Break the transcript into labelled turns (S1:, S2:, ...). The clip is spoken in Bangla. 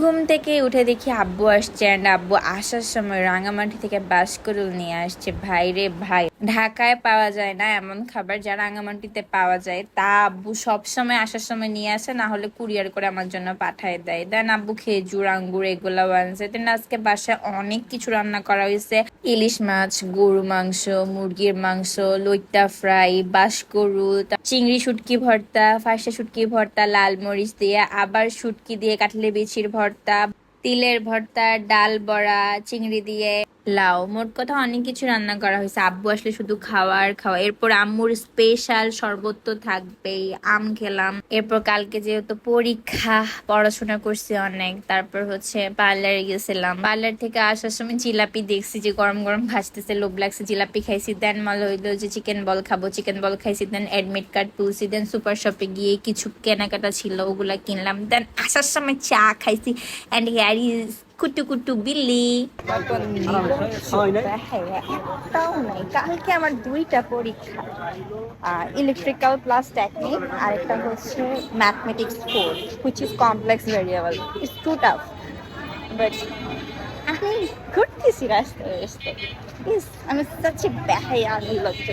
S1: ঘুম থেকে উঠে দেখি আব্বু আসছে, and আব্বু আসার সময় রাঙামাটি থেকে বাসকরুল নিয়ে আসছে। ভাই রে ভাই, ঢাকায় পাওয়া যায় না এমন খাবার যা রাঙামাটিতে পাওয়া যায়, তা আব্বু সব সময় আসার সময় নিয়ে আসে, না হলে কুরিয়ার করে আমার জন্য পাঠায় দেয়। দেন আব্বু খেজুর আঙ্গুর এগুলা আনছে। দেন আজকে বাসায় অনেক কিছু রান্না করা হয়েছে। ইলিশ মাছ, গরু মাংস, মুরগির মাংস, লইট্টা ফ্রাই, বাসকরুল, চিংড়ি শুটকি ভর্তা, ফার্সা শুটকি ভর্তা লাল মরিচ দিয়ে, আবার শুটকি দিয়ে কাটলে বিচির ভর্তা, তিলের ভর্তা, ডাল বড়া, চিংড়ি দিয়ে লাউ, মোট কথা অনেক কিছু রান্না করা হয়েছে। আব্বু আসলে শুধু খাওয়া আর খাওয়া। এরপর আম্মুর স্পেশাল শরবত তো থাকবেই, আম খেলাম। এরপর কালকে যেহেতু পরীক্ষা, পড়াশোনা করছি অনেক। তারপর হচ্ছে পার্লারে গেছিলাম। পার্লার থেকে আসার সময় জিলাপি দেখছি যে গরম গরম ভাসতেছে, লোভ লাগছে, জিলাপি খাইছি। দেন মনে হইলো যে চিকেন বল খাবো, চিকেন বল খাইছি। দেন অ্যাডমিট কার্ড তুলছি। দেন সুপার শপে গিয়ে কিছু কেনাকাটা ছিল, ওগুলা কিনলাম। দেন আসার সময় চা খাইছি। অ্যান্ড হেয়ার ইজ কুটু কুটু বিল্লি। একটাও নাই। কালকে আমার দুইটা পরীক্ষা, ইলেকট্রিক্যাল প্লাস টেকনিক, আর একটা হচ্ছে mathematics 4 which is complex variable. It's too tough, but আমি ঘুরতেছি রাস্তায় রাস্তায়। ইস, আমি সচ্চি বেহায়া নির্লজ্জ।